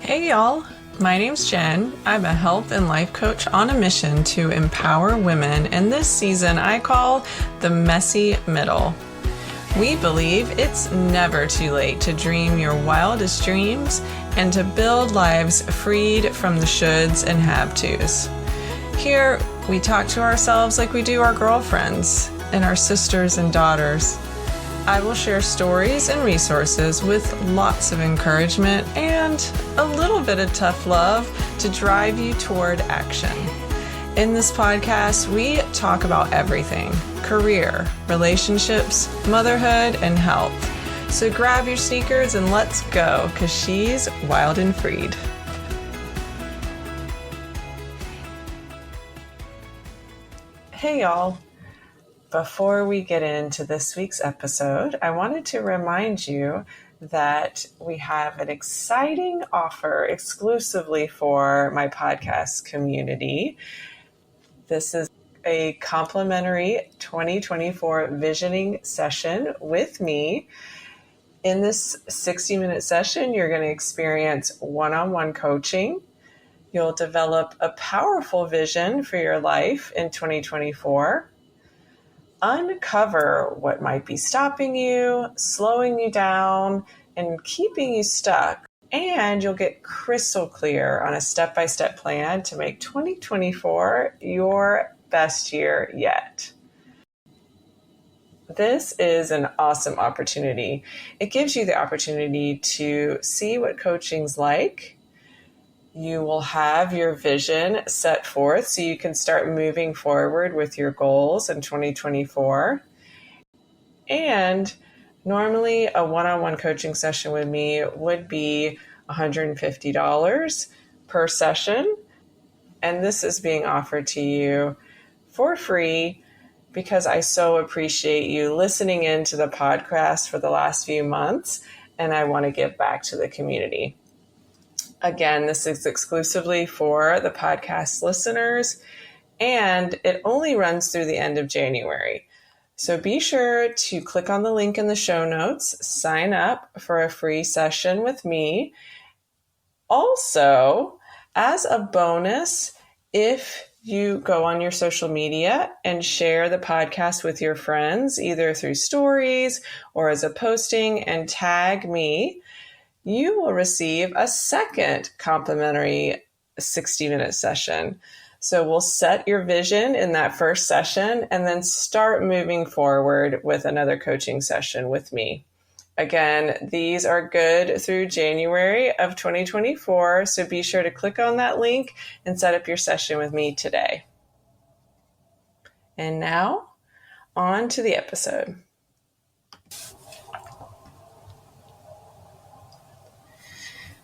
Hey y'all, my name's Jen. I'm a health and life coach on a mission to empower women, and this season I call the messy middle. We believe it's never too late to dream your wildest dreams and to build lives freed from the shoulds and have-tos. Here, we talk to ourselves like we do our girlfriends and our sisters and daughters. I will share stories and resources with lots of encouragement and a little bit of tough love to drive you toward action. In this podcast, we talk about everything: career, relationships, motherhood, and health. So grab your sneakers and let's go, because she's wild and freed. Hey y'all. Before we get into this week's episode, I wanted to remind you that we have an exciting offer exclusively for my podcast community. This is a complimentary 2024 visioning session with me. In this 60-minute session, you're going to experience one-on-one coaching. You'll develop a powerful vision for your life in 2024. Uncover what might be stopping you, slowing you down, and keeping you stuck. And you'll get crystal clear on a step-by-step plan to make 2024 your best year yet. This is an awesome opportunity. It gives you the opportunity to see what coaching's like. You will have your vision set forth so you can start moving forward with your goals in 2024. And normally a one-on-one coaching session with me would be $150 per session. And this is being offered to you for free because I so appreciate you listening in to the podcast for the last few months, and I want to give back to the community. Again, this is exclusively for the podcast listeners, and it only runs through the end of January. So be sure to click on the link in the show notes, sign up for a free session with me. Also, as a bonus, if you go on your social media and share the podcast with your friends, either through stories or as a posting, and tag me, you will receive a second complimentary 60-minute session. So we'll set your vision in that first session and then start moving forward with another coaching session with me. Again, these are good through January of 2024, so be sure to click on that link and set up your session with me today. And now, on to the episode.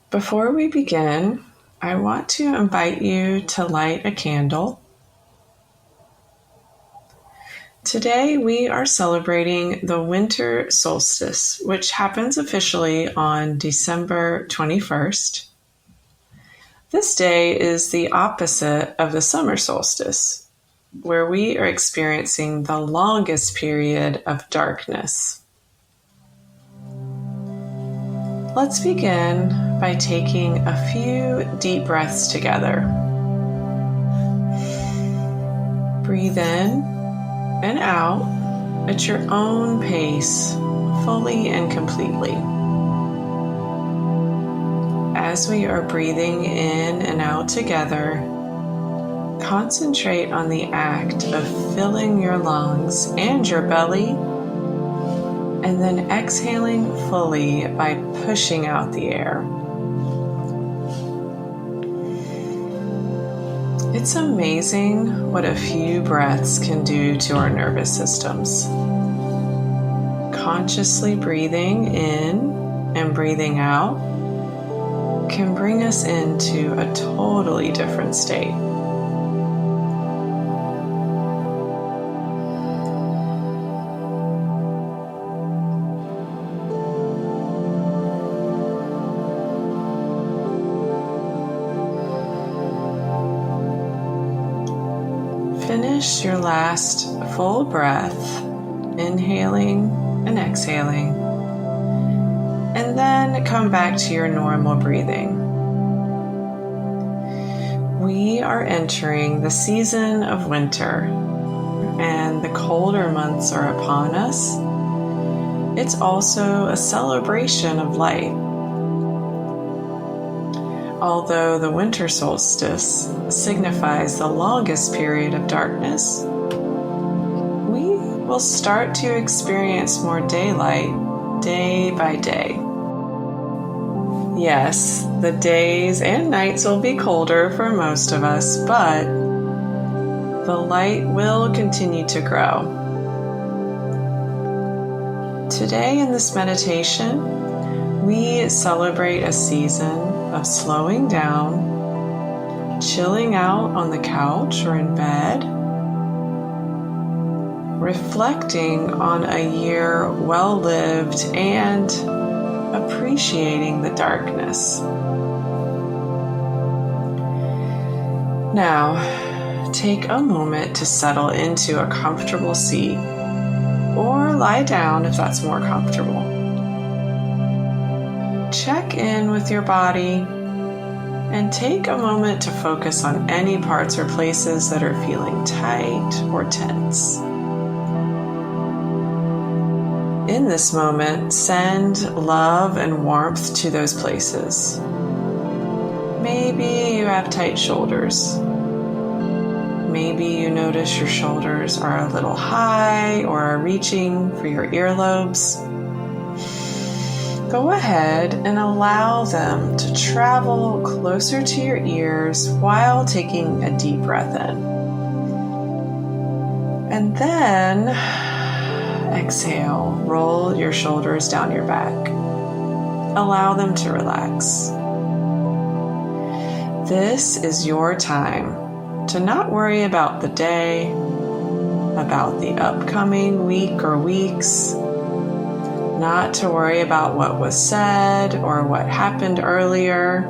Before we begin, I want to invite you to light a candle. Today we are celebrating the winter solstice, which happens officially on December 21st. This day is the opposite of the summer solstice, where we are experiencing the longest period of darkness. Let's begin by taking a few deep breaths together. Breathe in and out at your own pace, fully and completely. As we are breathing in and out together, concentrate on the act of filling your lungs and your belly, and then exhaling fully by pushing out the air. It's amazing what a few breaths can do to our nervous systems. Consciously breathing in and breathing out can bring us into a totally different state. Finish your last full breath, inhaling and exhaling, and then come back to your normal breathing. We are entering the season of winter, and the colder months are upon us. It's also a celebration of light. Although the winter solstice signifies the longest period of darkness, we will start to experience more daylight day by day. Yes, the days and nights will be colder for most of us, but the light will continue to grow. Today in this meditation, we celebrate a season of slowing down, chilling out on the couch or in bed, reflecting on a year well lived and appreciating the darkness. Now, take a moment to settle into a comfortable seat or lie down if that's more comfortable. Check in with your body and take a moment to focus on any parts or places that are feeling tight or tense. In this moment, send love and warmth to those places. Maybe you have tight shoulders. Maybe you notice your shoulders are a little high or are reaching for your earlobes. Go ahead and allow them to travel closer to your ears while taking a deep breath in. And then exhale, roll your shoulders down your back. Allow them to relax. This is your time to not worry about the day, about the upcoming week or weeks, not to worry about what was said or what happened earlier,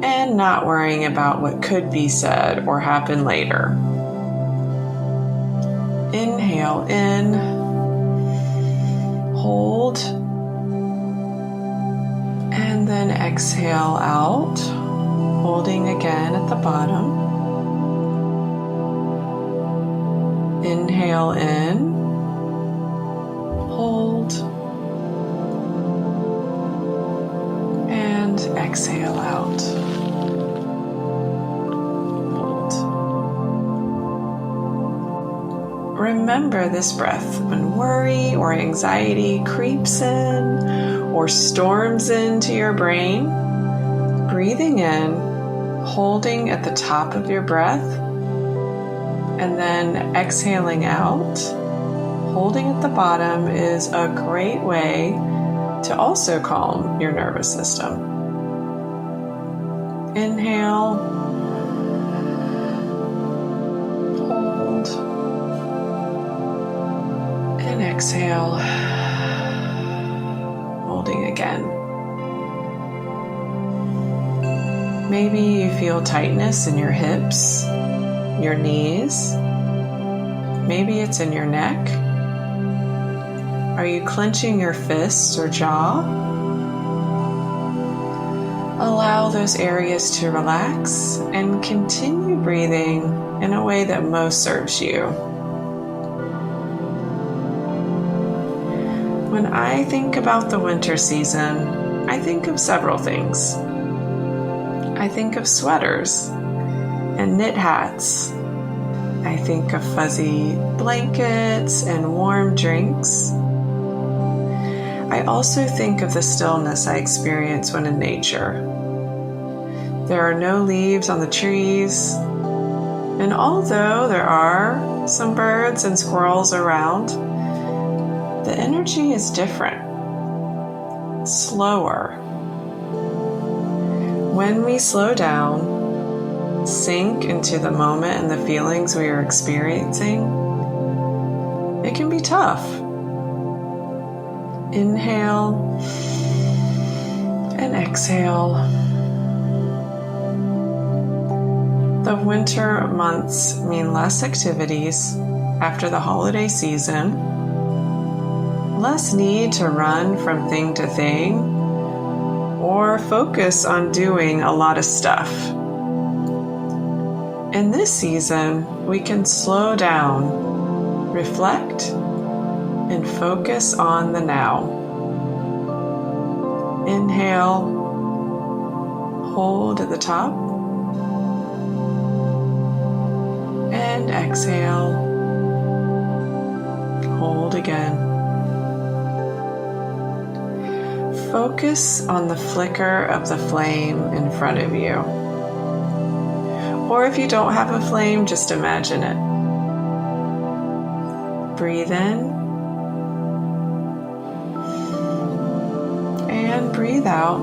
and not worrying about what could be said or happen later. Inhale in, hold, and then exhale out, holding again at the bottom. Inhale in, hold, and exhale out. Hold. Remember this breath when worry or anxiety creeps in or storms into your brain. Breathing in, holding at the top of your breath, and then exhaling out, holding at the bottom is a great way to also calm your nervous system. Inhale, hold, and exhale, holding again. Maybe you feel tightness in your hips, your knees. Maybe it's in your neck. Are you clenching your fists or jaw? Allow those areas to relax and continue breathing in a way that most serves you. When I think about the winter season, I think of several things. I think of sweaters and knit hats. I think of fuzzy blankets and warm drinks. I also think of the stillness I experience when in nature. There are no leaves on the trees, and although there are some birds and squirrels around, the energy is different, slower. When we slow down, sink into the moment and the feelings we are experiencing, it can be tough. Inhale and exhale. The winter months mean less activities after the holiday season, less need to run from thing to thing, or focus on doing a lot of stuff. In this season, we can slow down, reflect, and focus on the now. Inhale, hold at the top, and exhale, hold again. Focus on the flicker of the flame in front of you. Or if you don't have a flame, just imagine it. Breathe in and breathe out.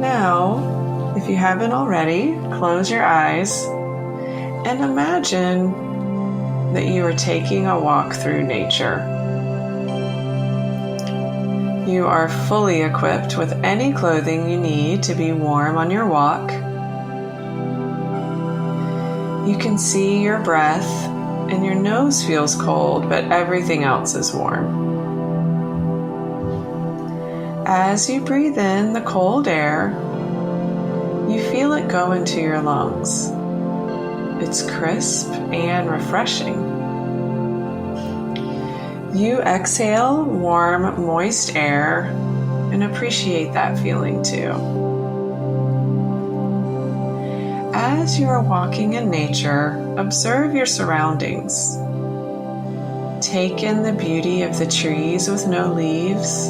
Now, if you haven't already, close your eyes and imagine that you are taking a walk through nature. You are fully equipped with any clothing you need to be warm on your walk. You can see your breath and your nose feels cold, but everything else is warm. As you breathe in the cold air, you feel it go into your lungs. It's crisp and refreshing. You exhale warm, moist air and appreciate that feeling too. As you are walking in nature, observe your surroundings. Take in the beauty of the trees with no leaves,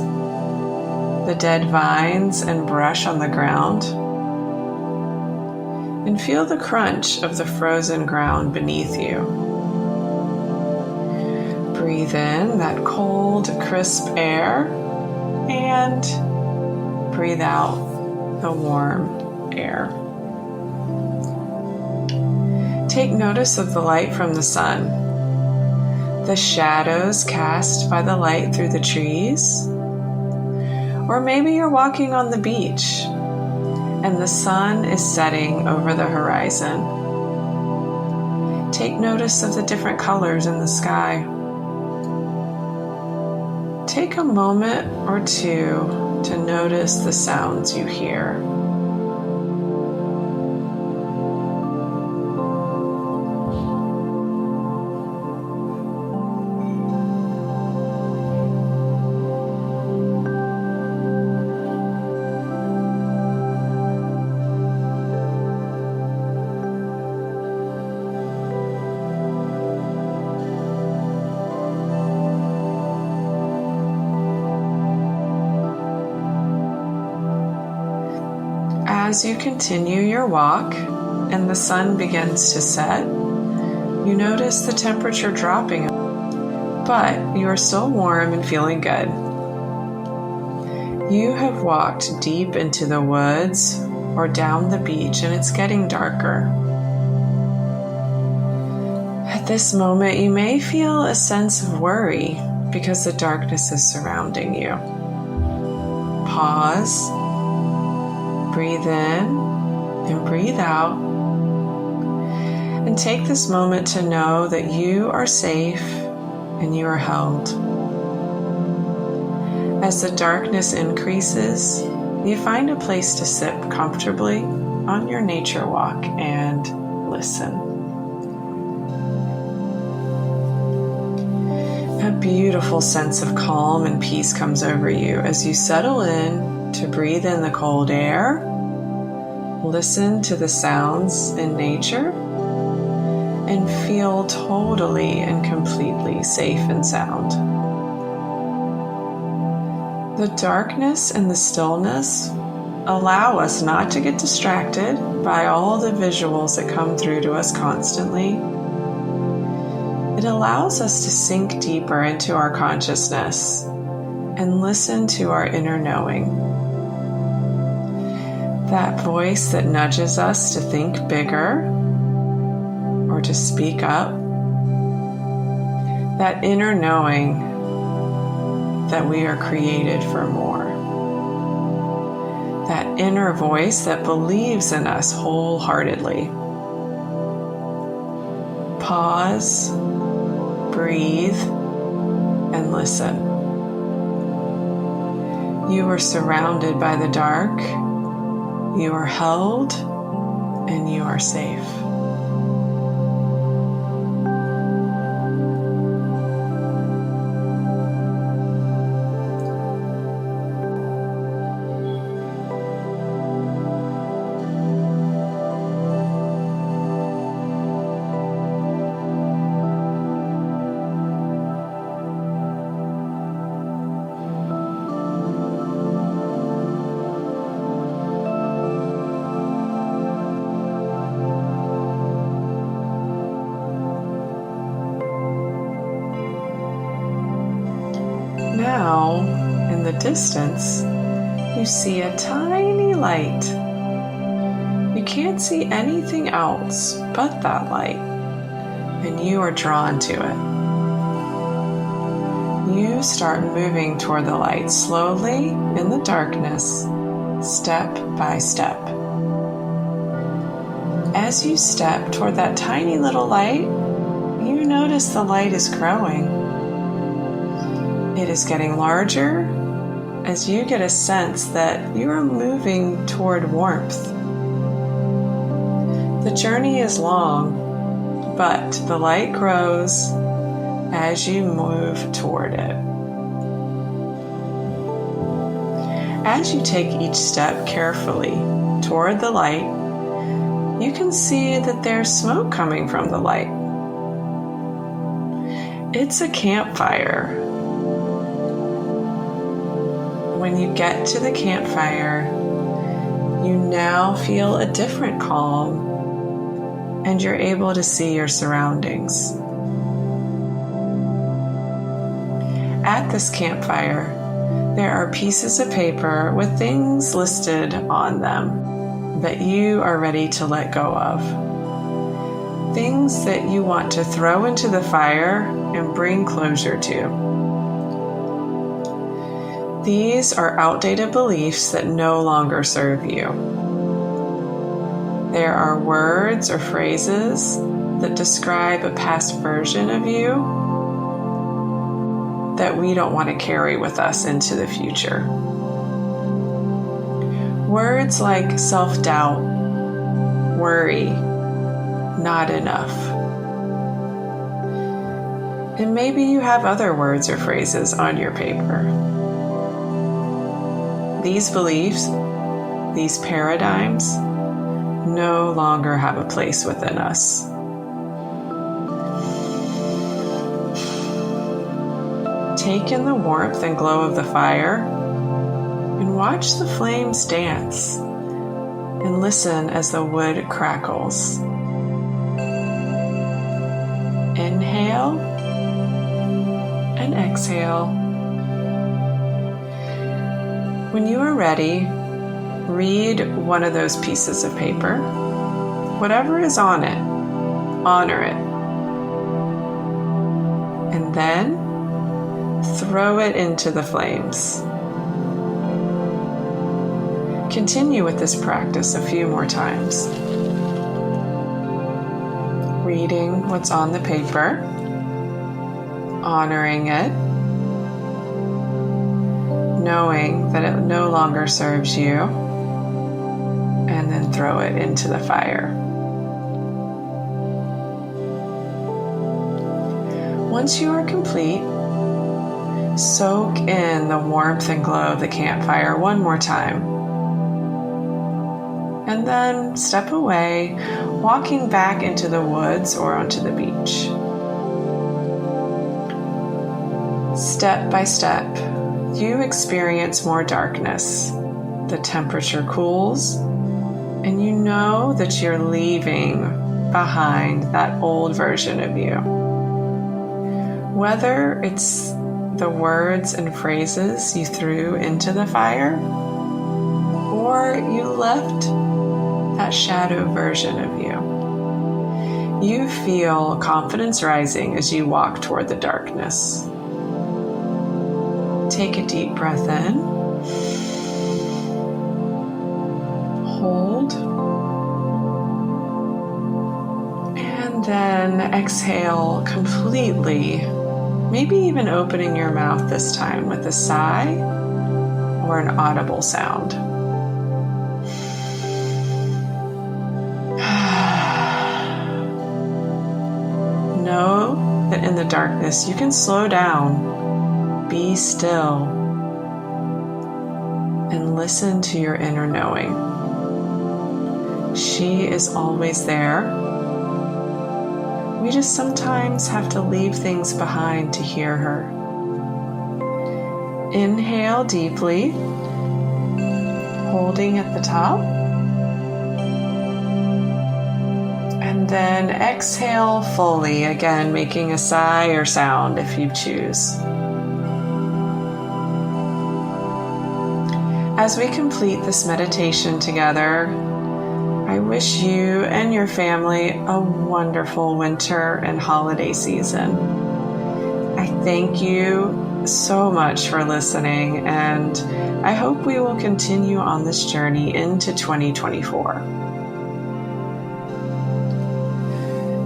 the dead vines and brush on the ground, and feel the crunch of the frozen ground beneath you. Breathe in that cold, crisp air and breathe out the warm air. Take notice of the light from the sun, the shadows cast by the light through the trees, or maybe you're walking on the beach and the sun is setting over the horizon. Take notice of the different colors in the sky. Take a moment or two to notice the sounds you hear. As you continue your walk and the sun begins to set, you notice the temperature dropping, but you are still warm and feeling good. You have walked deep into the woods or down the beach and it's getting darker. At this moment, you may feel a sense of worry because the darkness is surrounding you. Pause. Breathe in and breathe out. And take this moment to know that you are safe and you are held. As the darkness increases, you find a place to sit comfortably on your nature walk and listen. A beautiful sense of calm and peace comes over you as you settle in to breathe in the cold air, listen to the sounds in nature, and feel totally and completely safe and sound. The darkness and the stillness allow us not to get distracted by all the visuals that come through to us constantly. It allows us to sink deeper into our consciousness and listen to our inner knowing. That voice that nudges us to think bigger or to speak up. That inner knowing that we are created for more. That inner voice that believes in us wholeheartedly. Pause, breathe, and listen. You are surrounded by the dark. You are held and you are safe. Now, in the distance, you see a tiny light. You can't see anything else but that light, and you are drawn to it. You start moving toward the light slowly in the darkness, step by step. As you step toward that tiny little light, you notice the light is growing. It is getting larger as you get a sense that you are moving toward warmth. The journey is long, but the light grows as you move toward it. As you take each step carefully toward the light, you can see that there's smoke coming from the light. It's a campfire. When you get to the campfire, you now feel a different calm, and you're able to see your surroundings. At this campfire, there are pieces of paper with things listed on them that you are ready to let go of. Things that you want to throw into the fire and bring closure to. These are outdated beliefs that no longer serve you. There are words or phrases that describe a past version of you that we don't want to carry with us into the future. Words like self-doubt, worry, not enough. And maybe you have other words or phrases on your paper. These beliefs, these paradigms, no longer have a place within us. Take in the warmth and glow of the fire and watch the flames dance and listen as the wood crackles. Inhale and exhale. When you are ready, read one of those pieces of paper. Whatever is on it, honor it. And then throw it into the flames. Continue with this practice a few more times. Reading what's on the paper, honoring it, knowing that it no longer serves you, and then throw it into the fire. Once you are complete, soak in the warmth and glow of the campfire one more time. And then step away, walking back into the woods or onto the beach. Step by step, you experience more darkness. The temperature cools, and you know that you're leaving behind that old version of you. Whether it's the words and phrases you threw into the fire, or you left that shadow version of you, you feel confidence rising as you walk toward the darkness. Take a deep breath in. Hold. And then exhale completely. Maybe even opening your mouth this time with a sigh or an audible sound. know that in the darkness you can slow down, be still, and listen to your inner knowing. She is always there. We just sometimes have to leave things behind to hear her. Inhale deeply, holding at the top. And then exhale fully, again making a sigh or sound if you choose. As we complete this meditation together, I wish you and your family a wonderful winter and holiday season. I thank you so much for listening, and I hope we will continue on this journey into 2024.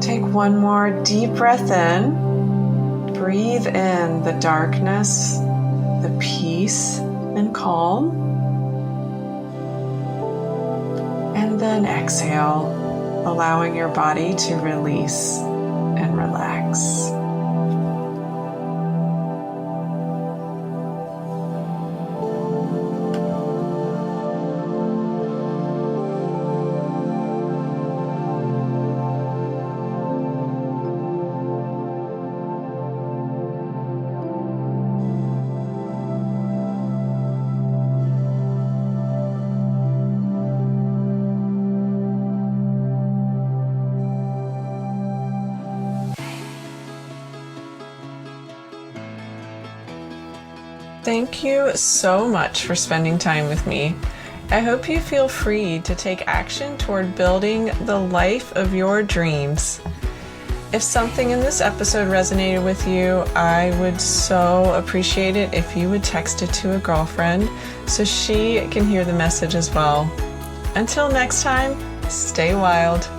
Take one more deep breath in. Breathe in the darkness, the peace and calm. And then exhale, allowing your body to release and relax. Thank you so much for spending time with me. I hope you feel free to take action toward building the life of your dreams. If something in this episode resonated with you, I would so appreciate it if you would text it to a girlfriend so she can hear the message as well. Until next time, stay wild.